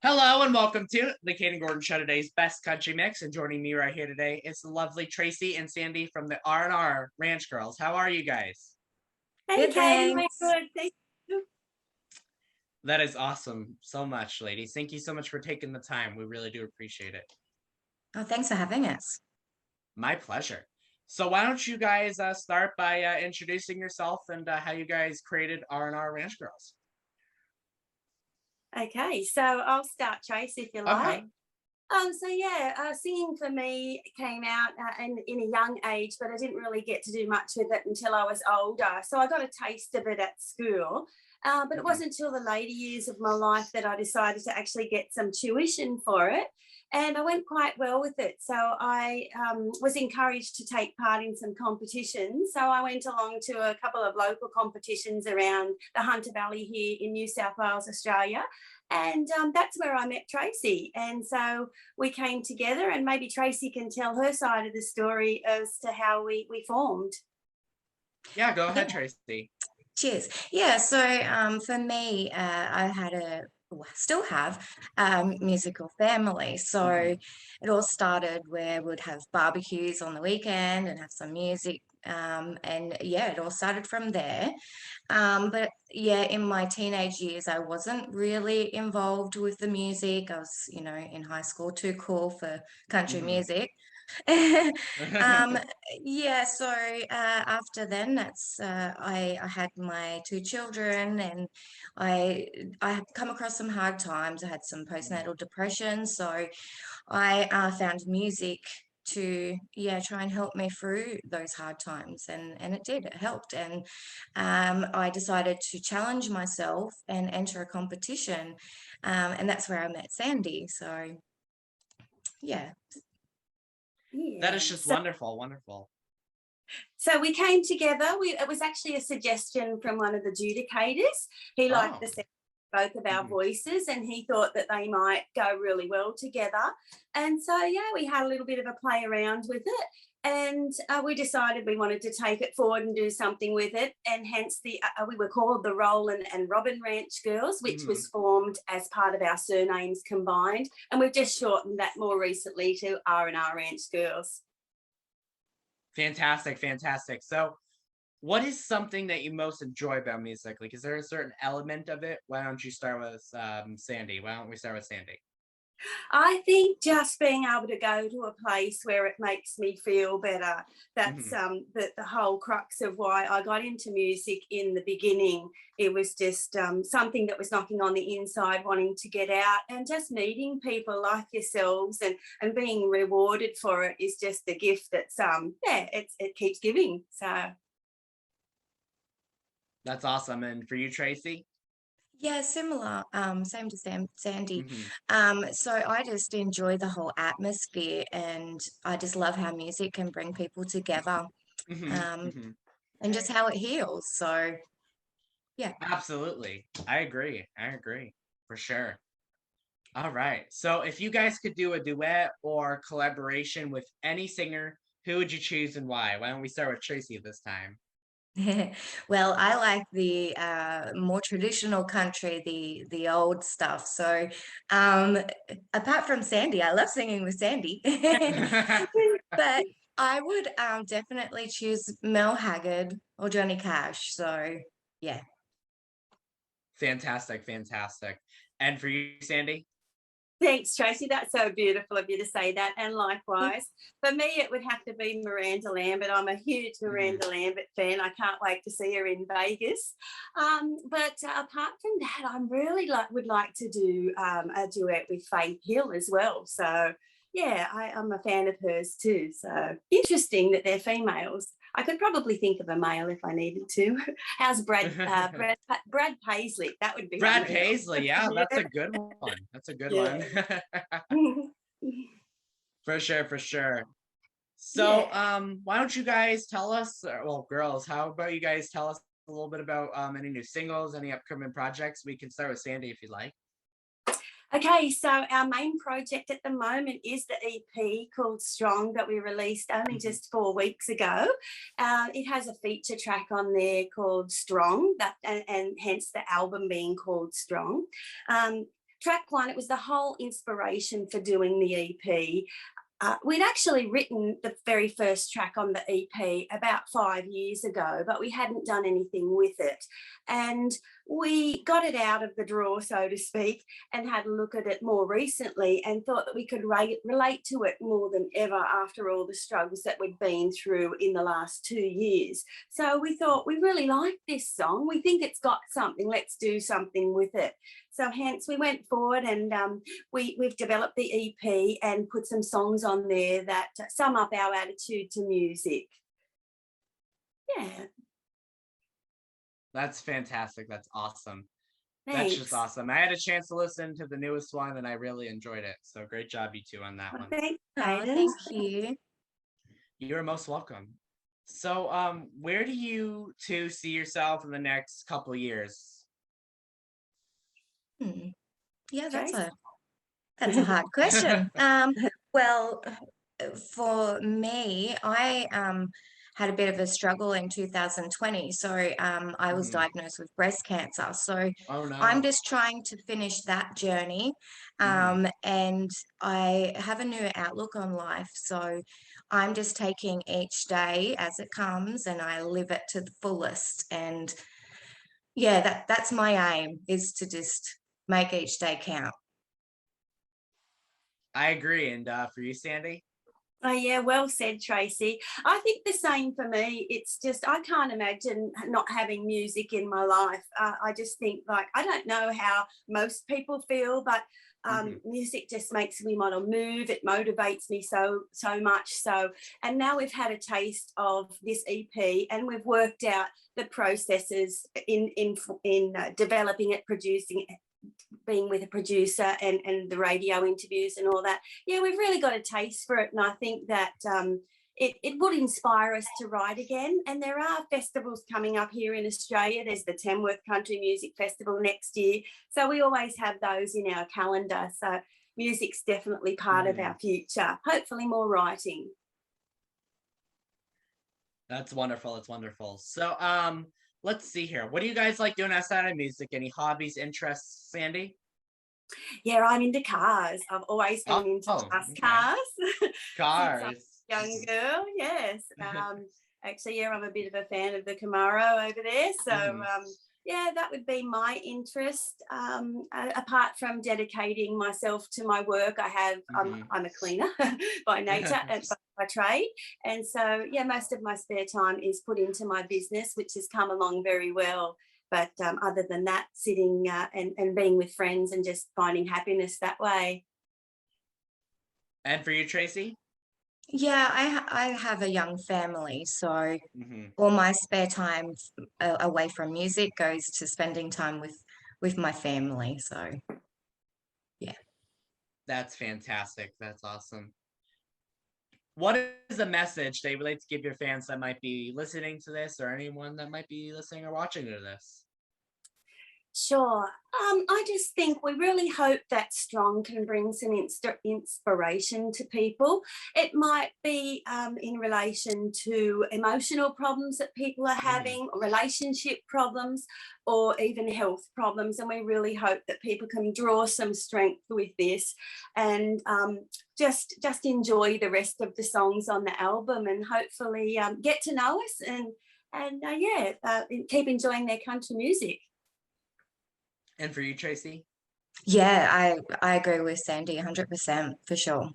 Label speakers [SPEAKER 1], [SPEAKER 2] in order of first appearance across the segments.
[SPEAKER 1] Hello and welcome to the Kayden Gordon Show, today's best country mix. And joining me right here today is the lovely Tracy and Sandy from the R&R Ranch Girls. How are you guys?
[SPEAKER 2] Hey,
[SPEAKER 3] Good,
[SPEAKER 2] Kayden, we're
[SPEAKER 3] thanks.
[SPEAKER 2] good. Thank you.
[SPEAKER 1] That is awesome so much, ladies. Thank you so much for taking the time. We really do appreciate it.
[SPEAKER 3] Oh, thanks for having us.
[SPEAKER 1] My pleasure. So why don't you guys start by introducing yourself and how you guys created R&R Ranch Girls?
[SPEAKER 2] Okay, so I'll start, Trace, if you like.
[SPEAKER 1] Okay.
[SPEAKER 2] Singing for me came out in a young age, but I didn't really get to do much with it until I was older. So I got a taste of it at school. But it wasn't until the later years of my life that I decided to actually get some tuition for it. And I went quite well with it. So I was encouraged to take part in some competitions. So I went along to a couple of local competitions around the Hunter Valley here in New South Wales, Australia. And that's where I met Tracy. And so we came together, and maybe Tracy can tell her side of the story as to how we formed.
[SPEAKER 1] Yeah, go ahead,
[SPEAKER 3] Yeah.
[SPEAKER 1] Tracy.
[SPEAKER 3] Cheers. Yeah, so for me, I had still have musical family. So it all started where we'd have barbecues on the weekend and have some music. And yeah, it all started from there. But yeah, in my teenage years, I wasn't really involved with the music. I was, in high school, too cool for country music. Um, yeah, so after then, that's I had my two children, and I had come across some hard times. I had some postnatal depression, so I found music to try and help me through those hard times, and it helped. And I decided to challenge myself and enter a competition, and that's where I met Sandy. So yeah.
[SPEAKER 1] That
[SPEAKER 2] Yeah.
[SPEAKER 1] is just wonderful, wonderful.
[SPEAKER 2] So we came together. It was actually a suggestion from one of the adjudicators. He liked the sound of both of our voices, and he thought that they might go really well together. And so, we had a little bit of a play around with it. And we decided we wanted to take it forward and do something with it. And hence we were called the Roland and Robin Ranch Girls, which was formed as part of our surnames combined. And we've just shortened that more recently to R&R Ranch Girls.
[SPEAKER 1] Fantastic, fantastic. So what is something that you most enjoy about music? Like, is there a certain element of it? Why don't you start with Sandy? Why don't we start with Sandy?
[SPEAKER 2] I think just being able to go to a place where it makes me feel better. That's the whole crux of why I got into music in the beginning. It was just something that was knocking on the inside, wanting to get out, and just meeting people like yourselves and being rewarded for it is just a gift that's it keeps giving. So
[SPEAKER 1] that's awesome. And for you, Tracy?
[SPEAKER 3] Yeah, similar. Same to Sandy. So I just enjoy the whole atmosphere, and I just love how music can bring people together, and just how it heals. So yeah.
[SPEAKER 1] Absolutely. I agree. For sure. All right. So if you guys could do a duet or collaboration with any singer, who would you choose and why? Why don't we start with Tracy this time?
[SPEAKER 3] Well, I like the more traditional country, the old stuff. So, apart from Sandy, I love singing with Sandy, but I would definitely choose Mel Haggard or Johnny Cash. So, yeah.
[SPEAKER 1] Fantastic, fantastic. And for you, Sandy?
[SPEAKER 2] thanks, Tracy. That's so beautiful of you to say that. And likewise, for me, it would have to be Miranda Lambert. I'm a huge Miranda Lambert fan. I can't wait to see her in Vegas. But apart from that, I'm really would like to do a duet with Faith Hill as well. So yeah, I'm a fan of hers too. So interesting that they're females. I could probably think of a male if I needed to. How's Brad Paisley? That would be
[SPEAKER 1] Brad
[SPEAKER 2] unreal.
[SPEAKER 1] Paisley. Yeah, that's a good one. That's a good one. For sure, for sure. So, why don't you guys tell us, well, girls, how about you guys tell us a little bit about any new singles, any upcoming projects? We can start with Sandy if you'd like.
[SPEAKER 2] Okay, so our main project at the moment is the EP called Strong that we released only just 4 weeks ago. It has a feature track on there called Strong, and hence the album being called Strong. track one, it was the whole inspiration for doing the EP. We'd actually written the very first track on the EP about 5 years ago, but we hadn't done anything with it. And we got it out of the drawer, so to speak, and had a look at it more recently and thought that we could relate to it more than ever after all the struggles that we'd been through in the last 2 years. So we thought, we really like this song. We think it's got something. Let's do something with it. So hence we went forward and we've developed the EP and put some songs on there that sum up our attitude to music. Yeah.
[SPEAKER 1] That's fantastic. That's awesome.
[SPEAKER 2] Thanks.
[SPEAKER 1] That's just awesome. I had a chance to listen to the newest one and I really enjoyed it. So great job, you two, on that one.
[SPEAKER 2] Thanks,
[SPEAKER 3] Oh,
[SPEAKER 2] Kayden.
[SPEAKER 3] thank you.
[SPEAKER 1] You're most welcome. So where do you two see yourself in the next couple of years?
[SPEAKER 3] Yeah, that's
[SPEAKER 2] Trace?
[SPEAKER 3] a hard question. Well, for me, I had a bit of a struggle in 2020. So I was diagnosed with breast cancer. So
[SPEAKER 1] Oh no.
[SPEAKER 3] I'm just trying to finish that journey. And I have a new outlook on life. So I'm just taking each day as it comes and I live it to the fullest. And yeah, that's my aim, is to just make each day count.
[SPEAKER 1] I agree. And for you, Sandy?
[SPEAKER 2] Oh, yeah, well said, Tracy. I think the same for me. It's just, I can't imagine not having music in my life. I just think, like, I don't know how most people feel, but music just makes me want to move. It motivates me so much. So, and now we've had a taste of this EP and we've worked out the processes in developing it, producing it, being with a producer and the radio interviews and all that. Yeah, we've really got a taste for it. And I think that it would inspire us to write again. And there are festivals coming up here in Australia. There's the Tamworth Country Music Festival next year. So we always have those in our calendar. So music's definitely part of our future. Hopefully more writing.
[SPEAKER 1] That's wonderful. It's wonderful. So let's see here. What do you guys like doing outside of music? Any hobbies, interests, Sandy?
[SPEAKER 2] Yeah, I'm into cars. I've always been into cars.
[SPEAKER 1] Cars.
[SPEAKER 2] Young girl, yes. Actually, yeah, I'm a bit of a fan of the Camaro over there. So, yeah, that would be my interest. Apart from dedicating myself to my work, I'm a cleaner by nature and by trade. And so, yeah, most of my spare time is put into my business, which has come along very well. But other than that, sitting and being with friends and just finding happiness that way.
[SPEAKER 1] And for you, Tracy?
[SPEAKER 3] Yeah, I have a young family, so all my spare time away from music goes to spending time with my family. So, yeah.
[SPEAKER 1] That's fantastic. That's awesome. What is a message that you would like to give your fans that might be listening to this, or anyone that might be listening or watching to this?
[SPEAKER 2] Sure. I just think we really hope that Strong can bring some inspiration to people. It might be in relation to emotional problems that people are having, or relationship problems, or even health problems. And we really hope that people can draw some strength with this and just enjoy the rest of the songs on the album and hopefully get to know us and keep enjoying their country music.
[SPEAKER 1] And for you, Tracy?
[SPEAKER 3] Yeah, I agree with Sandy 100% for sure.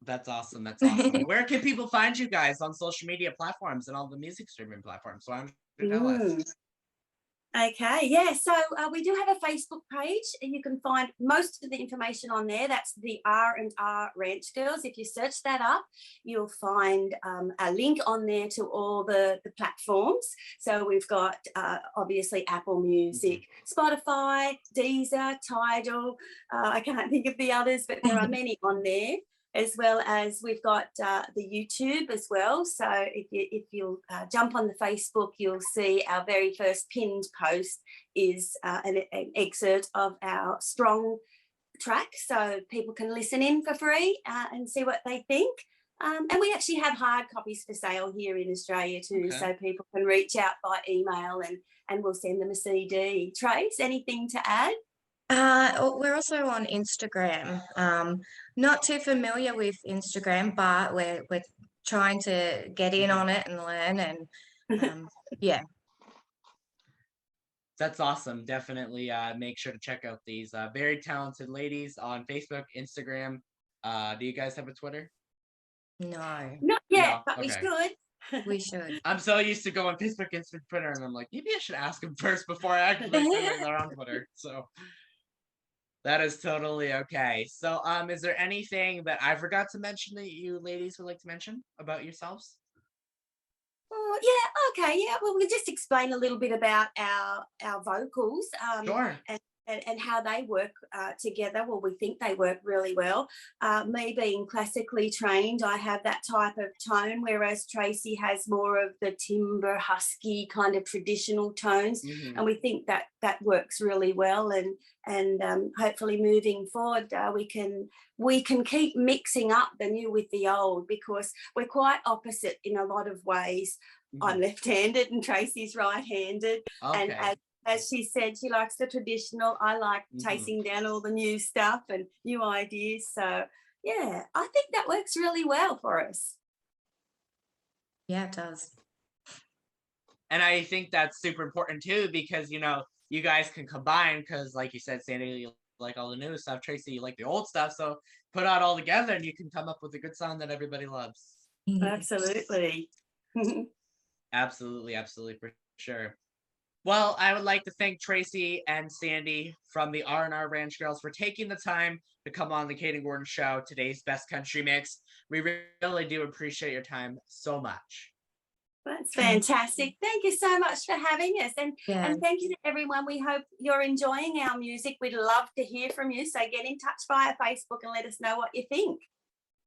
[SPEAKER 1] That's awesome. That's awesome. Where can people find you guys on social media platforms and all the music streaming platforms? Why don't you tell us?
[SPEAKER 2] Okay, yeah, so we do have a Facebook page and you can find most of the information on there. That's the R&R Ranchgirls. If you search that up, you'll find a link on there to all the platforms. So we've got obviously Apple Music, Spotify, Deezer, Tidal. I can't think of the others, but there are many on there. As well as we've got the YouTube as well. So if you'll jump on the Facebook, you'll see our very first pinned post is an excerpt of our Strong track. So people can listen in for free and see what they think. And we actually have hard copies for sale here in Australia too. So people can reach out by email and we'll send them a CD. Trace, anything to add?
[SPEAKER 3] We're also on Instagram. Not too familiar with Instagram, but we're trying to get in on it and learn. And yeah,
[SPEAKER 1] That's awesome. Definitely make sure to check out these very talented ladies on Facebook, Instagram. Do you guys have a Twitter?
[SPEAKER 3] no,
[SPEAKER 2] Not yet,
[SPEAKER 1] No?
[SPEAKER 2] but we
[SPEAKER 1] Okay.
[SPEAKER 2] should.
[SPEAKER 3] we should.
[SPEAKER 1] I'm so used to going Facebook, Instagram, Twitter, and I'm like, maybe I should ask them first before I actually say that they're on Twitter. So that is totally okay. So, is there anything that I forgot to mention that you ladies would like to mention about yourselves?
[SPEAKER 2] Oh, yeah, okay, yeah. Well, we'll just explain a little bit about our vocals,
[SPEAKER 1] Sure.
[SPEAKER 2] and how they work together. Well, we think they work really well. Me being classically trained, I have that type of tone, whereas Tracy has more of the timbre, husky kind of traditional tones,
[SPEAKER 1] Mm-hmm.
[SPEAKER 2] and we think that that works really well. And hopefully, moving forward, we can keep mixing up the new with the old, because we're quite opposite in a lot of ways.
[SPEAKER 1] Mm-hmm.
[SPEAKER 2] I'm left-handed and Tracy's right-handed, and
[SPEAKER 1] Okay.
[SPEAKER 2] as she said, she likes the traditional. I like tasting down all the new stuff and new ideas. So yeah, I think that works really well for us.
[SPEAKER 3] Yeah, it does.
[SPEAKER 1] And I think that's super important too, because you guys can combine, because like you said, Sandy, you like all the new stuff, Tracy, you like the old stuff. So put it all together and you can come up with a good song that everybody loves.
[SPEAKER 2] Absolutely.
[SPEAKER 1] Absolutely, for sure. Well, I would like to thank Tracy and Sandy from the R&R Ranch Girls for taking the time to come on the Kayden Gordon Show, today's Best Country Mix. We really do appreciate your time so much.
[SPEAKER 2] That's fantastic. Thank you so much for having us. And thank you to everyone. We hope you're enjoying our music. We'd love to hear from you. So get in touch via Facebook and let us know what you think.